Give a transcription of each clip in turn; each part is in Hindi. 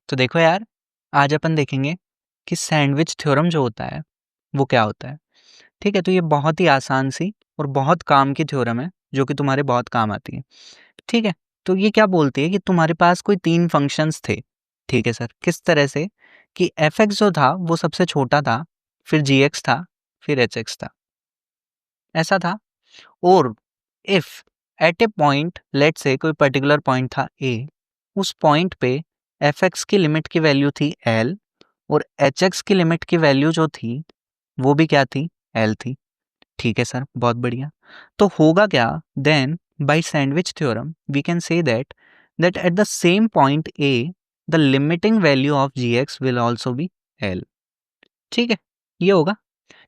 तो देखो यार, आज अपन देखेंगे कि सैंडविच थ्योरम जो होता है वो क्या होता है। ठीक है, तो ये बहुत ही आसान सी और बहुत काम की थ्योरम है जो कि तुम्हारे बहुत काम आती है। ठीक है, तो ये क्या बोलती है कि तुम्हारे पास कोई 3 फंक्शंस थे। ठीक है सर, किस तरह से कि एफ(x) जो था वो सबसे छोटा था, फिर जी(x) था, फिर एच(x) था, ऐसा था। और if at A point, let's say कोई पर्टिकुलर पॉइंट था ए, उस पॉइंट पे एफ(x) की लिमिट की वैल्यू थी एल और एच(x) की लिमिट की वैल्यू जो थी वो भी क्या थी, एल थी। ठीक है सर, बहुत बढ़िया। तो होगा क्या, then by sandwich theorem we can say that at the same point a the limiting value of G) will also be L. ठीक है, ये होगा।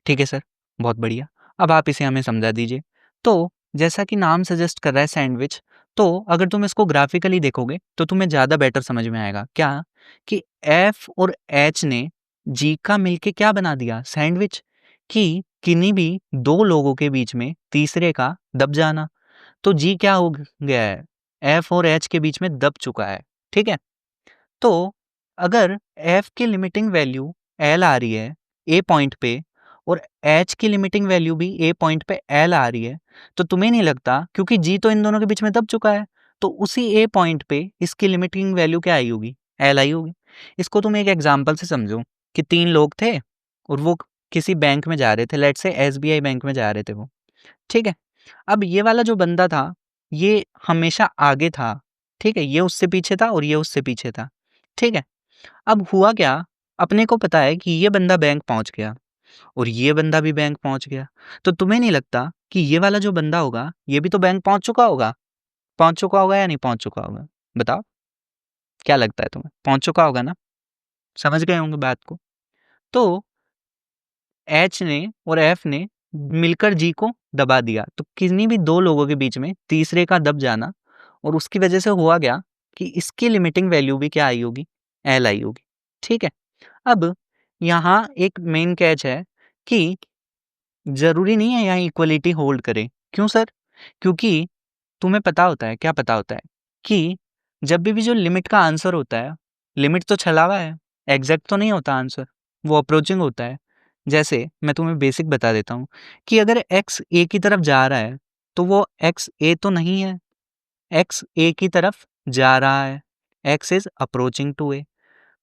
ठीक है सर, बहुत बढ़िया। अब आप इसे हमें समझा दीजिए। तो जैसा कि नाम सजेस्ट कर रहा है सैंडविच, तो अगर तुम इसको ग्राफिकली देखोगे तो तुम्हें ज़्यादा बेटर समझ में आएगा क्या कि एफ और एच ने जी का मिलके क्या बना दिया, सैंडविच। कि किन्हीं भी दो लोगों के बीच में तीसरे का दब जाना। तो जी क्या हो गया है, एफ और एच के बीच में दब चुका है। ठीक है, तो अगर एफ की लिमिटिंग वैल्यू एल आ रही है ए पॉइंट पे और एच की लिमिटिंग वैल्यू भी ए पॉइंट पे एल आ रही है, तो तुम्हें नहीं लगता, क्योंकि जी तो इन दोनों के बीच में दब चुका है, तो उसी ए पॉइंट पे इसकी लिमिटिंग वैल्यू क्या आई होगी, एल आई होगी। इसको तुम एक एग्जांपल से समझो कि 3 लोग थे और वो किसी बैंक में जा रहे थे, लेट्स से एसबीआई बैंक में जा रहे थे वो। ठीक है, अब ये वाला जो बंदा था ये हमेशा आगे था। ठीक है, ये उससे पीछे था और ये उससे पीछे था। ठीक है, अब हुआ क्या, अपने को पता है कि ये बंदा बैंक पहुंच गया और ये बंदा भी बैंक पहुंच गया। तो तुम्हें नहीं लगता कि ये वाला जो बंदा होगा ये भी तो बैंक पहुंच चुका होगा, पहुंच चुका होगा या नहीं पहुंच चुका होगा, बताओ। क्या लगता है तुम्हें, पहुंच चुका होगा ना? समझ गए होंगे बात को। तो एच ने और एफ ने मिलकर जी को दबा दिया, तो किन्हीं भी दो लोगों के बीच में तीसरे का दब जाना, और उसकी वजह से हुआ क्या कि इसकी लिमिटिंग वैल्यू भी क्या आई होगी, एल आई होगी। ठीक है, अब यहाँ एक मेन कैच है कि जरूरी नहीं है यहाँ इक्वलिटी होल्ड करे। क्यों सर? क्योंकि तुम्हें पता होता है, क्या पता होता है कि जब भी जो लिमिट का आंसर होता है, लिमिट तो छलावा है, एग्जैक्ट तो नहीं होता आंसर, वो अप्रोचिंग होता है। जैसे मैं तुम्हें बेसिक बता देता हूँ कि अगर एक्स ए की तरफ जा रहा है तो वो एक्स ए तो नहीं है, एक्स ए की तरफ जा रहा है, एक्स इज अप्रोचिंग टू ए।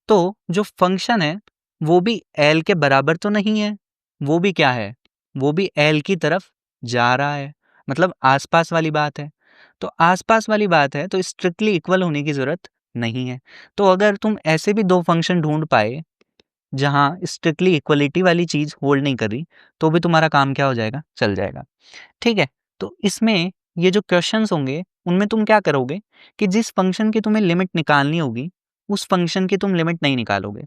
तो जो फंक्शन है वो भी एल के बराबर तो नहीं है, वो भी क्या है, वो भी एल की तरफ जा रहा है, मतलब आसपास वाली बात है। तो आसपास वाली बात है तो स्ट्रिक्टली इक्वल होने की जरूरत नहीं है। तो अगर तुम ऐसे भी दो फंक्शन ढूंढ पाए जहां स्ट्रिक्टली इक्वलिटी वाली चीज होल्ड नहीं कर रही, तो भी तुम्हारा काम क्या हो जाएगा, चल जाएगा। ठीक है, तो इसमें ये जो क्वेश्चंस होंगे उनमें तुम क्या करोगे कि जिस फंक्शन की तुम्हें लिमिट निकालनी होगी उस फंक्शन की तुम लिमिट नहीं निकालोगे।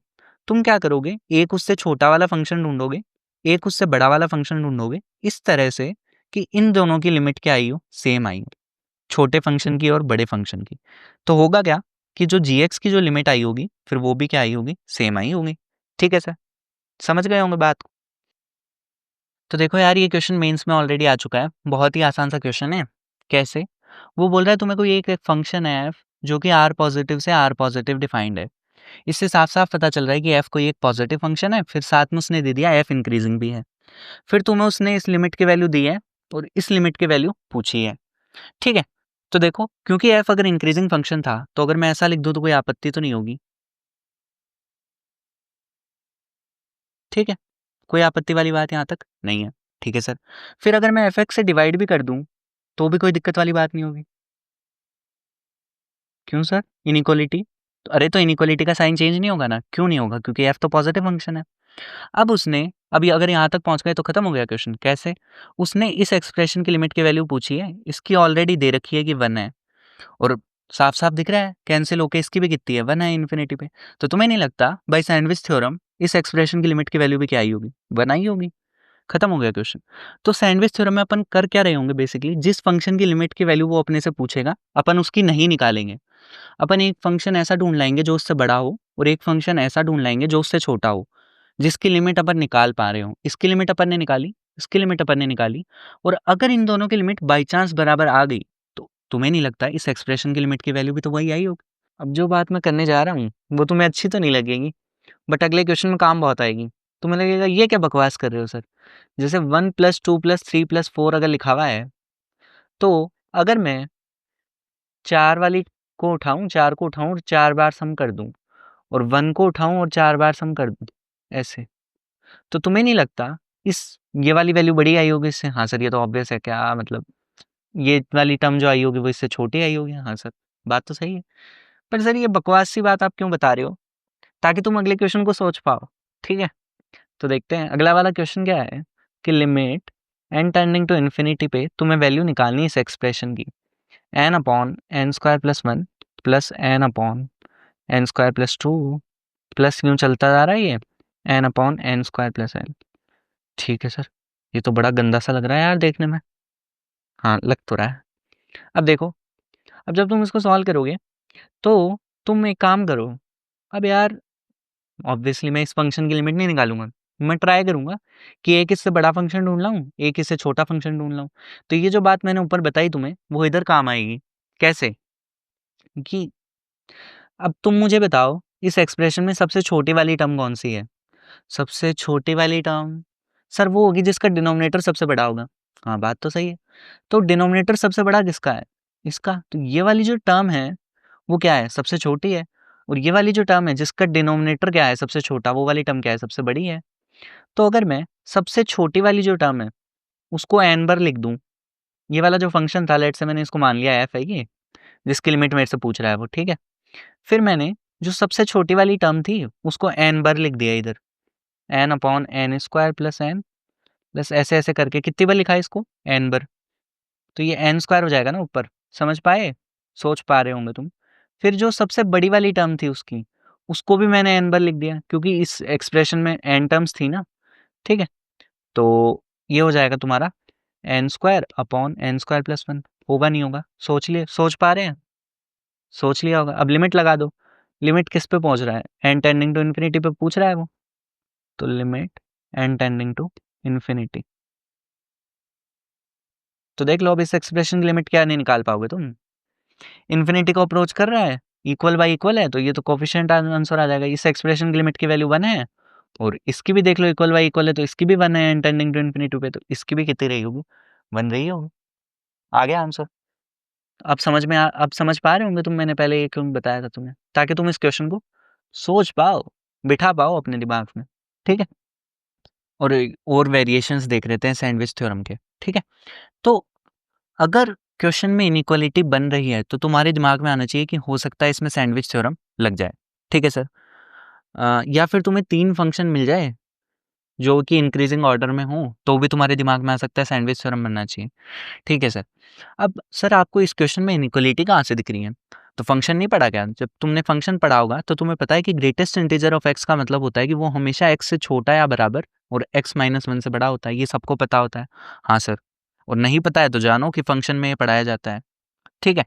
तुम क्या करोगे, एक उससे छोटा वाला फंक्शन ढूंढोगे, एक उससे बड़ा वाला फंक्शन ढूंढोगे, इस तरह से कि इन दोनों की लिमिट क्या आई हो, सेम आई हो, छोटे फंक्शन की और बड़े फंक्शन की। तो होगा क्या कि जो जी(x) की जो लिमिट आई होगी फिर वो भी क्या आई होगी, सेम आई होगी। ठीक है सर, समझ गए होंगे बात को। तो देखो यार, ये क्वेश्चन मेंस में ऑलरेडी आ चुका है, बहुत ही आसान सा क्वेश्चन है। कैसे? वो बोल रहा है तुम्हें कोई एक फंक्शन है एफ जो कि आर पॉजिटिव से आर पॉजिटिव डिफाइंड है। इससे साफ साफ पता चल रहा है कि एफ कोई एक पॉजिटिव फंक्शन है, फिर साथ में उसने दे दिया एफ इंक्रीजिंग भी है, फिर तुम्हें उसने इस लिमिट की वैल्यू दी है और इस लिमिट की वैल्यू पूछी है। ठीक है, तो देखो क्योंकि एफ अगर इंक्रीजिंग फंक्शन था तो अगर मैं ऐसा लिख दूं तो कोई आपत्ति तो नहीं होगी। ठीक है, कोई आपत्ति वाली बात यहाँ तक नहीं है। ठीक है सर, फिर अगर मैं एफ एक्स से डिवाइड भी कर दूं तो भी कोई दिक्कत वाली बात नहीं होगी। क्यों सर? इनइक्वालिटी। तो अरे, तो इनइक्वालिटी का साइन चेंज नहीं होगा ना? क्यों नहीं होगा? क्योंकि एफ तो पॉजिटिव फंक्शन है। अब उसने, अभी अगर यहाँ तक पहुंच गए तो खत्म हो गया क्वेश्चन। कैसे? उसने इस एक्सप्रेशन की लिमिट की वैल्यू पूछी है, इसकी ऑलरेडी दे रखी है कि 1 है, और साफ साफ दिख रहा है कैंसिल होके इसकी भी कितनी है, 1 है इन्फिनिटी पे। तो तुम्हें नहीं लगता बाय सैंडविच थ्योरम इस एक्सप्रेशन की लिमिट की वैल्यू भी क्या आई होगी, 1 आई होगी? खत्म हो गया क्वेश्चन। तो सैंडविच थ्योरम में अपन कर क्या रहे होंगे, बेसिकली जिस फंक्शन की लिमिट की वैल्यू वो अपने से पूछेगा अपन उसकी नहीं निकालेंगे। अपन एक फंक्शन ऐसा ढूंढ लाएंगे जो उससे बड़ा हो और एक फंक्शन ऐसा ढूंढ लाएंगे जो उससे छोटा हो, जिसकी लिमिट अपन निकाल पा रहे हो। इसकी लिमिट अपन ने निकाली, इसकी लिमिट अपन ने निकाली, और अगर इन दोनों की लिमिट बाई चांस बराबर आ गई तो तुम्हें नहीं लगता इस एक्सप्रेशन की लिमिट की वैल्यू भी तो वही आई होगी? अब जो बात मैं करने जा रहा हूँ वो तुम्हें अच्छी तो नहीं लगेगी, बट अगले क्वेश्चन में काम बहुत आएगी। तुम्हें लगेगा ये क्या बकवास कर रहे हो सर। जैसे 1+2+3+4 अगर लिखा हुआ है, तो अगर मैं 4 वाली को उठाऊँ, 4 को उठाऊँ और 4 बार सम कर दूँ, और 1 को उठाऊँ और 4 बार सम कर दूँ, ऐसे, तो तुम्हें नहीं लगता इस ये वाली वैल्यू बड़ी आई होगी इससे? हाँ सर, ये तो ऑब्वियस है, क्या मतलब ये वाली टर्म जो आई होगी वो इससे छोटी आई होगी। हाँ सर, बात तो सही है। पर सर ये बकवास सी बात आप क्यों बता रहे हो? ताकि तुम अगले क्वेश्चन को सोच पाओ। ठीक है, तो देखते हैं अगला वाला क्वेश्चन क्या है कि limit n tending to infinity पे तुम्हें वैल्यू निकालनी है इस एक्सप्रेशन की, n/n² + 1 प्लस n/n² + 2 प्लस यूं चलता जा रहा है ये n/n² + n। ठीक है सर, ये तो बड़ा गंदा सा लग रहा है यार देखने में। हाँ, लग तो रहा है। अब देखो, अब जब तुम इसको सॉल्व करोगे तो तुम एक काम करो। अब यार ऑब्वियसली मैं इस फंक्शन की लिमिट नहीं निकालूंगा, मैं ट्राई करूंगा कि एक इससे बड़ा फंक्शन ढूंढ लाऊं, एक इससे छोटा फंक्शन ढूंढ लाऊं। तो ये जो बात मैंने ऊपर बताई तुम्हें वो इधर काम आएगी। कैसे? कि अब तुम मुझे बताओ इस एक्सप्रेशन में सबसे छोटी वाली टर्म कौन सी है? सबसे छोटी वाली टर्म सर वो होगी जिसका डिनोमिनेटर सबसे बड़ा होगा। हाँ, बात तो सही है। तो डिनोमिनेटर सबसे बड़ा किसका है? इसका। तो ये वाली जो टर्म है वो क्या है? सबसे छोटी है। और ये वाली जो टर्म है जिसका डिनोमिनेटर क्या है? सबसे छोटा, वो वाली टर्म क्या है? सबसे बड़ी है। तो अगर मैं सबसे छोटी वाली जो टर्म है उसको n बार लिख दूं, ये वाला जो फंक्शन था, लेट से मैंने इसको मान लिया f है ये, जिसकी लिमिट मेरे से पूछ रहा है वो, ठीक है। फिर मैंने जो सबसे छोटी वाली टर्म थी उसको n बार लिख दिया इधर, n/n² + n प्लस ऐसे ऐसे करके कितनी बार लिखा है इसको? n बार। तो ये n² हो जाएगा ना ऊपर। समझ पाए? सोच पा रहे होंगे तुम। फिर जो सबसे बड़ी वाली टर्म थी उसकी, उसको भी मैंने n बार लिख दिया क्योंकि इस एक्सप्रेशन में n टर्म्स थी ना। ठीक है, तो ये हो जाएगा तुम्हारा n² + n² + 1। होगा नहीं होगा? सोच लिए, सोच पा रहे हैं? सोच लिया होगा। अब लिमिट लगा दो। लिमिट किस पे पहुंच रहा है? n टेंडिंग टू इन्फिनिटी पे पूछ रहा है वो। तो limit n tending to infinity. तो देख लो अब इस एक्सप्रेशन की लिमिट क्या नहीं निकाल पाओगे तुम। इन्फिनिटी को अप्रोच कर रहा है, इक्वल बाय इक्वल है, तो ये तो कोफिशिएंट आंसर आ जाएगा। इस एक्सप्रेशन की लिमिट की वैल्यू 1 है, और इसकी भी देख लो इक्वल बाय इक्वल है, तो इसकी भी 1 है n टेंडिंग टू इन्फिनिटी पे, तो इसकी भी कितनी रही होगी? 1 रही होगी। आ गया आंसर। अब समझ पा रहे होंगे तुम, मैंने पहले ये क्यों बताया था तुम्हें, ताकि तुम इस क्वेश्चन को सोच पाओ, बिठा पाओ अपने दिमाग में। ठीक है, और वेरिएशंस देख लेते हैं सैंडविच थ्योरम के। ठीक है, तो अगर क्वेश्चन में इनइक्वालिटी बन रही है तो तुम्हारे दिमाग में आना चाहिए कि हो सकता है इसमें सैंडविच थ्योरम लग जाए। ठीक है सर। या फिर तुम्हें 3 फंक्शन मिल जाए जो कि इंक्रीजिंग ऑर्डर में हो, तो भी तुम्हारे दिमाग में आ सकता है सैंडविच थ्योरम बनना चाहिए। ठीक है सर। अब सर आपको इस क्वेश्चन में इनइक्वालिटी कहाँ से दिख रही है? तो फंक्शन नहीं पढ़ा क्या? जब तुमने फंक्शन पढ़ा होगा तो तुम्हें पता है कि ग्रेटेस्ट इंटीजर ऑफ एक्स का मतलब होता है कि वो हमेशा एक्स से छोटा या बराबर और x-1 से बड़ा होता है। ये सबको पता होता है। हाँ सर। और नहीं पता है तो जानो कि फंक्शन में ये पढ़ाया जाता है। ठीक है।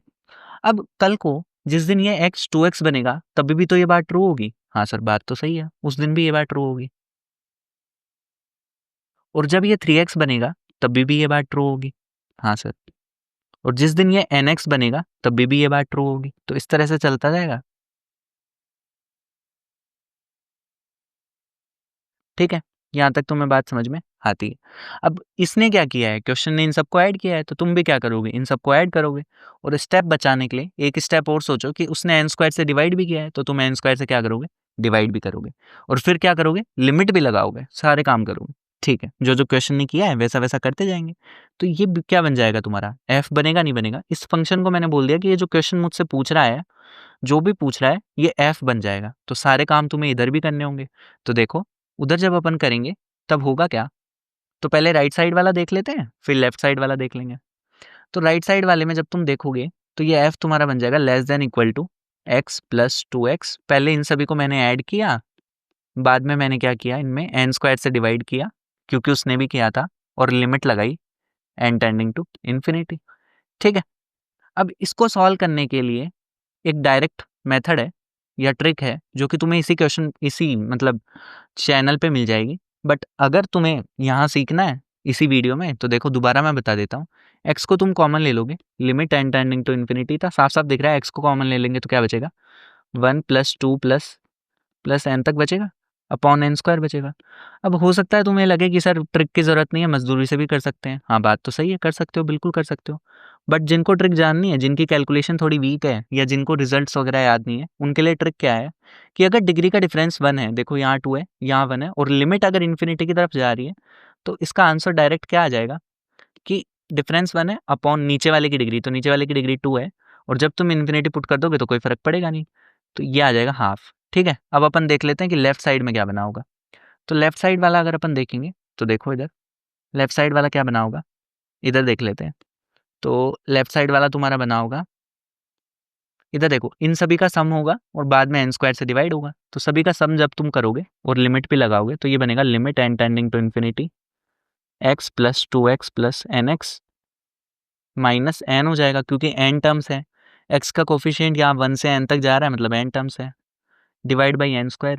अब कल को जिस दिन ये x 2x बनेगा तभी भी तो ये बात ट्रू होगी। हाँ सर, बात तो सही है, उस दिन भी ये बात ट्रू होगी। और जब ये 3x बनेगा तभी भी ये बात ट्रू होगी। हाँ सर। और जिस दिन ये nx बनेगा तभी भी ये बात ट्रू होगी। तो इस तरह से चलता जाएगा। ठीक है, यहाँ तक तुम्हें बात समझ में आती है। अब इसने क्या किया है, क्वेश्चन ने इन सबको ऐड किया है, तो तुम भी क्या करोगे? इन सबको ऐड करोगे। और स्टेप बचाने के लिए एक स्टेप और सोचो कि उसने n² से डिवाइड भी किया है, तो तुम n² से क्या करोगे? डिवाइड भी करोगे। और फिर क्या करोगे? लिमिट भी लगाओगे, सारे काम करोगे। ठीक है, जो जो क्वेश्चन ने किया है वैसा वैसा करते जाएंगे। तो ये क्या बन जाएगा तुम्हारा? f बनेगा, नहीं बनेगा? इस फंक्शन को मैंने बोल दिया कि ये जो क्वेश्चन मुझसे पूछ रहा है, जो भी पूछ रहा है, ये f बन जाएगा। तो सारे काम तुम्हें इधर भी करने होंगे। तो देखो, उधर जब अपन करेंगे तब होगा क्या? तो पहले राइट साइड वाला देख लेते हैं, फिर लेफ्ट साइड वाला देख लेंगे। तो राइट साइड वाले में जब तुम देखोगे तो ये f तुम्हारा बन जाएगा less than equal to x + 2x। पहले इन सभी को मैंने ऐड किया, बाद में मैंने क्या किया, इनमें n² से डिवाइड किया क्योंकि उसने भी किया था, और लिमिट लगाई n टेंडिंग टू इन्फिनिटी। ठीक है। अब इसको सॉल्व करने के लिए एक डायरेक्ट मेथड है या ट्रिक है जो कि तुम्हें इसी मतलब चैनल पे मिल जाएगी। बट अगर तुम्हें यहाँ सीखना है इसी वीडियो में तो देखो, दोबारा मैं बता देता हूँ। x को तुम कॉमन ले लोगे, limit n tending to infinity था, साफ साफ दिख रहा है। x को कॉमन ले लेंगे तो क्या बचेगा? 1 + 2 प्लस n तक बचेगा अपॉन n² बचेगा। अब हो सकता है तुम्हें लगे कि सर ट्रिक की ज़रूरत नहीं है, मज़दूरी से भी कर सकते हैं। हाँ, बात तो सही है, कर सकते हो, बिल्कुल कर सकते हो। बट जिनको ट्रिक जाननी है, जिनकी कैलकुलेशन थोड़ी वीक है या जिनको रिजल्ट्स वगैरह याद नहीं है, उनके लिए ट्रिक क्या है कि अगर डिग्री का डिफरेंस 1 है, देखो यहाँ 2 है, यहाँ 1 है और लिमिट अगर इन्फिनिटी की तरफ जा रही है, तो इसका आंसर डायरेक्ट क्या आ जाएगा कि डिफरेंस 1 है अपॉन नीचे वाले की डिग्री, तो नीचे वाले की डिग्री 2 है और जब तुम इन्फिनिटी पुट कर दोगे तो कोई फ़र्क पड़ेगा नहीं, तो ये आ जाएगा हाफ। ठीक है, अब अपन देख लेते हैं कि लेफ्ट साइड में क्या बना होगा। तो लेफ्ट साइड वाला अगर अपन देखेंगे तो देखो इधर लेफ्ट साइड वाला क्या बना होगा, इधर देख लेते हैं। तो लेफ्ट साइड वाला तुम्हारा बना होगा, इधर देखो इन सभी का सम होगा और बाद में n² से डिवाइड होगा। तो सभी का सम जब तुम करोगे और लिमिट भी लगाओगे तो ये बनेगा limit n tending to infinity x + 2x + nx minus n हो जाएगा क्योंकि n टर्म्स है। x का कोफिशिएंट यहाँ 1 से n तक जा रहा है मतलब n टर्म्स है, डिवाइड बाई n²।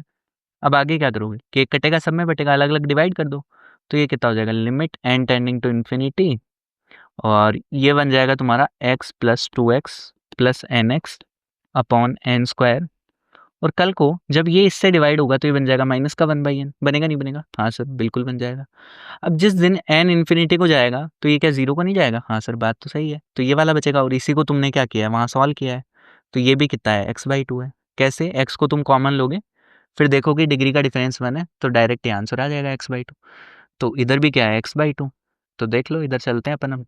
अब आगे क्या करोगे, केक कटेगा सब में बटेगा, अलग अलग डिवाइड कर दो। तो ये कितना हो जाएगा limit n tending to infinity और ये बन जाएगा तुम्हारा x + 2x + nx upon n²। और कल को जब ये इससे डिवाइड होगा तो ये बन जाएगा माइनस का 1/n, बनेगा नहीं बनेगा? हाँ सर बिल्कुल बन जाएगा। अब जिस दिन n इन्फिनिटी को जाएगा तो ये क्या 0 को नहीं जाएगा? हाँ सर बात तो सही है, तो ये वाला बचेगा और इसी को तुमने क्या किया है वहाँ सॉल्व किया है, तो ये भी कितना है x/2 है। कैसे? x को तुम कॉमन लोगे फिर देखोगे डिग्री का डिफरेंस 1 है तो डायरेक्ट ये आंसर आ जाएगा x/2। तो इधर भी क्या है x/2, तो देख लो इधर चलते हैं अपन अब।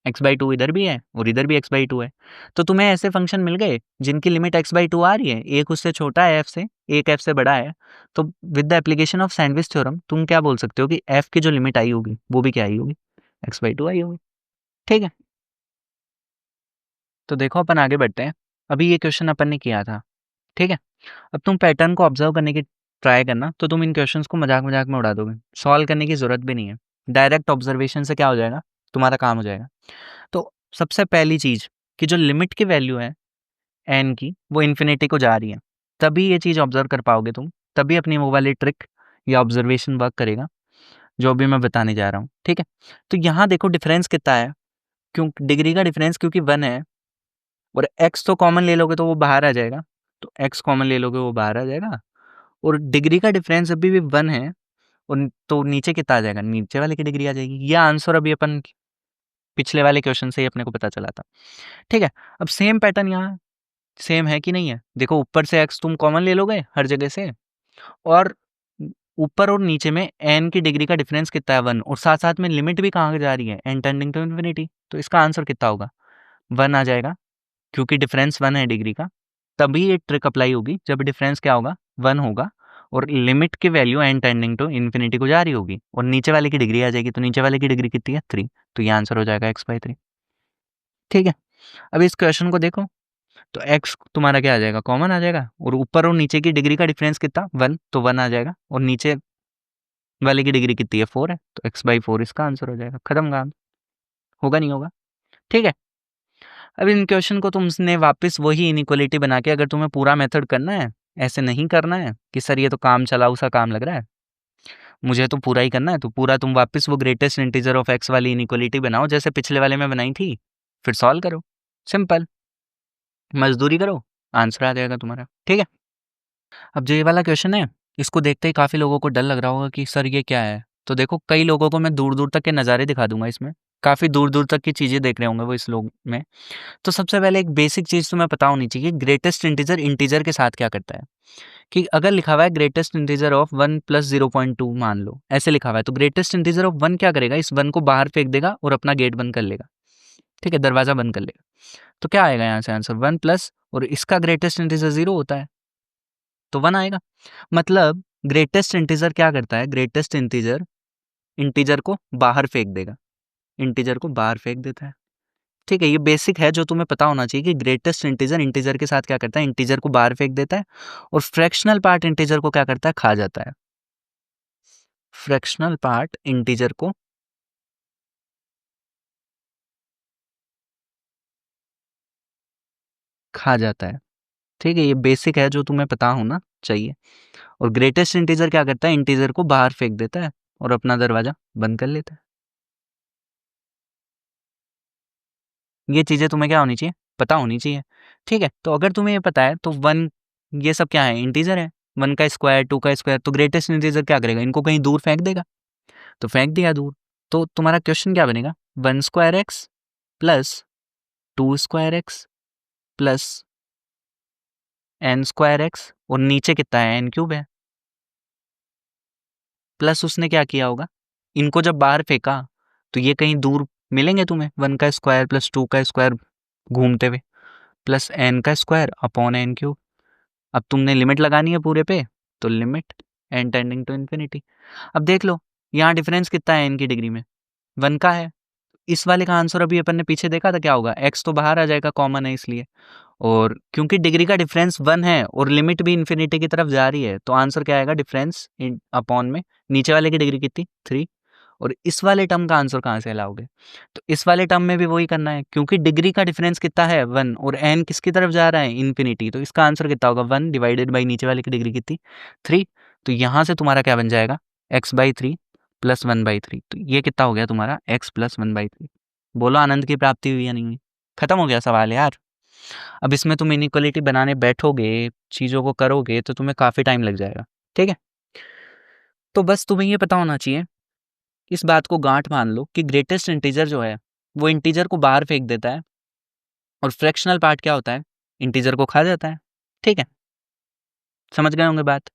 x/2 इधर भी है और इधर भी x/2 है। तो तुम्हें ऐसे फंक्शन मिल गए जिनकी लिमिट x/2 आ रही है, एक उससे छोटा है f से, एक f से बड़ा है। तो with the application of sandwich theorem तुम क्या बोल सकते हो कि f की जो लिमिट आई होगी वो भी क्या आई होगी, x/2 आई होगी। ठीक है, तो देखो अपन आगे बढ़ते हैं। अभी ये क्वेश्चन अपन ने किया था, ठीक है। अब तुम पैटर्न को ऑब्जर्व करने की ट्राई करना, तो तुम इन क्वेश्चंस को मजाक मजाक में उड़ा दोगे, सॉल्व करने की ज़रूरत भी नहीं है। डायरेक्ट ऑब्जर्वेशन से क्या हो जाएगा, तुम्हारा काम हो जाएगा। तो सबसे पहली चीज़ कि जो लिमिट की वैल्यू है एन की वो इन्फिनिटी को जा रही है, तभी ये चीज़ ऑब्जर्व कर पाओगे तुम, तभी अपनी वो वाली ट्रिक या ऑब्जर्वेशन वर्क करेगा जो अभी मैं बताने जा रहा हूँ। ठीक है, तो यहाँ देखो डिफरेंस कितना है, क्यों डिग्री का डिफरेंस क्योंकि 1 है और x तो कॉमन ले लोगे तो वो बाहर आ जाएगा, तो x कॉमन ले लोगे वो बाहर आ जाएगा और डिग्री का डिफरेंस अभी भी 1 है और तो नीचे कितना आ जाएगा, नीचे वाले की डिग्री आ जाएगी। ये आंसर अभी अपन पिछले वाले क्वेश्चन से ही अपने को पता चला था। ठीक है, अब सेम पैटर्न यहाँ सेम है कि नहीं है, देखो ऊपर से x तुम कॉमन ले लोगे हर जगह से और ऊपर और नीचे में n की डिग्री का डिफरेंस कितना है 1 और साथ साथ में लिमिट भी कहाँ जा रही है n टेंडिंग टू इन्फिनिटी, तो इसका आंसर कितना होगा 1 आ जाएगा क्योंकि डिफरेंस 1 है डिग्री का। तभी ये ट्रिक अप्लाई होगी जब डिफरेंस क्या होगा 1 होगा और लिमिट की value n tending to infinity को जा रही होगी और नीचे वाले की डिग्री आ जाएगी, तो नीचे वाले की डिग्री कितनी है 3, तो ये आंसर हो जाएगा x/3। ठीक है, अब इस क्वेश्चन को देखो तो x तुम्हारा क्या आ जाएगा कॉमन आ जाएगा और ऊपर और नीचे की डिग्री का डिफरेंस कितना 1, तो 1 आ जाएगा और नीचे वाले की डिग्री कितनी है 4 है, तो x/4 इसका आंसर हो जाएगा, खत्म काम, होगा नहीं होगा। ठीक है, अब इन क्वेश्चन को तुमने वापस वही इनइक्वालिटी बना के, अगर तुम्हें पूरा मेथड करना है, ऐसे नहीं करना है कि सर ये तो काम चलाऊ सा काम लग रहा है, मुझे तो पूरा ही करना है, तो पूरा तुम वापस वो ग्रेटेस्ट इंटीजर ऑफ x वाली इनइक्वालिटी बनाओ जैसे पिछले वाले में बनाई थी, फिर सॉल्व करो, सिंपल, मजदूरी करो, आंसर आ जाएगा तुम्हारा। ठीक है, अब जो ये वाला क्वेश्चन है इसको देखते ही काफ़ी लोगों को डर लग रहा होगा कि सर ये क्या है, तो देखो कई लोगों को मैं दूर दूर तक के नज़ारे दिखा दूंगा, इसमें काफ़ी दूर दूर तक की चीज़ें देख रहे होंगे वो इस लोग में। तो सबसे पहले एक बेसिक चीज़ तुम्हें पता होनी चाहिए, ग्रेटेस्ट इंटीजर इंटीजर के साथ क्या करता है, कि अगर लिखा हुआ है ग्रेटेस्ट इंटीजर ऑफ 1 + 0.2 मान लो ऐसे लिखा हुआ है, तो ग्रेटेस्ट इंटीजर ऑफ 1 क्या करेगा, इस 1 को बाहर फेंक देगा और अपना गेट बंद कर लेगा। ठीक है, दरवाज़ा बंद कर लेगा, तो क्या आएगा यहाँ से आंसर 1 प्लस और इसका ग्रेटेस्ट इंटीजर 0 होता है तो 1 आएगा। मतलब ग्रेटेस्ट इंटीजर क्या करता है, ग्रेटेस्ट इंटीजर इंटीजर को बाहर फेंक देगा, इंटीजर को बाहर फेंक देता है। ठीक है, ये बेसिक है जो तुम्हें पता होना चाहिए कि ग्रेटेस्ट इंटीजर इंटीजर के साथ क्या करता है, इंटीजर को बाहर फेंक देता है और फ्रैक्शनल पार्ट इंटीजर को क्या करता है, खा जाता है। फ्रैक्शनल पार्ट इंटीजर को खा जाता है। ठीक है, ये बेसिक है जो तुम्हें पता होना चाहिए। और ग्रेटेस्ट इंटीजर क्या करता है, इंटीजर को बाहर फेंक देता है और अपना दरवाजा बंद कर लेता है। ये चीजें तुम्हें क्या होनी चाहिए, पता होनी चाहिए, ठीक है। तो अगर तुम्हें ये पता है तो 1 ये सब क्या है, इंटीजर है। 1 का स्क्वायर, 2 का स्क्वायर, तो ग्रेटेस्ट इंटीजर क्या करेगा, इनको कहीं दूर फेंक देगा, तो फेंक दिया दूर। तो तुम्हारा क्वेश्चन क्या बनेगा, 1 square x plus 2 square x plus n square x, और नीचे कितना है, एन क्यूब है। प्लस उसने क्या किया होगा, इनको जब बाहर फेंका तो ये कहीं दूर मिलेंगे तुम्हें, 1 का स्क्वायर प्लस 2 का स्क्वायर घूमते हुए, प्लस एन का स्क्वायर अपॉन एन क्यूब। अब तुमने लिमिट लगानी है पूरे पे, तो limit n tending to infinity. अब देख लो यहाँ डिफरेंस कितना है एन की डिग्री में, 1 का है। इस वाले का आंसर अभी अपन ने पीछे देखा था क्या होगा, एक्स तो बाहर आ जाएगा, कॉमन है इसलिए। और क्योंकि डिग्री का डिफरेंस 1 है और लिमिट भी इन्फिनिटी की तरफ जा रही है, तो आंसर क्या आएगा, डिफरेंस अपॉन में नीचे वाले की डिग्री कितनी, 3। और इस वाले टर्म का आंसर कहाँ से लाओगे, तो इस वाले टर्म में भी वही करना है, क्योंकि डिग्री का डिफरेंस कितना है, 1, और एन किसकी तरफ जा रहा है, इन्फिनिटी। तो इसका आंसर कितना होगा, 1 डिवाइडेड बाई नीचे वाले की डिग्री कितनी, 3। तो यहाँ से तुम्हारा क्या बन जाएगा, x/3 प्लस 1/3। तो ये कितना हो गया तुम्हारा, x प्लस 1/3। बोलो आनंद की प्राप्ति हुई या नहीं, खत्म हो गया सवाल यार। अब इसमें तुम इनइक्वालिटी बनाने बैठोगे, चीज़ों को करोगे, तो तुम्हें काफ़ी टाइम लग जाएगा, ठीक है। तो बस तुम्हें ये पता होना चाहिए, इस बात को गांठ मान लो कि ग्रेटेस्ट इंटीजर जो है वो इंटीजर को बाहर फेंक देता है, और फ्रैक्शनल पार्ट क्या होता है, इंटीजर को खा जाता है, ठीक है। समझ गए होंगे बात।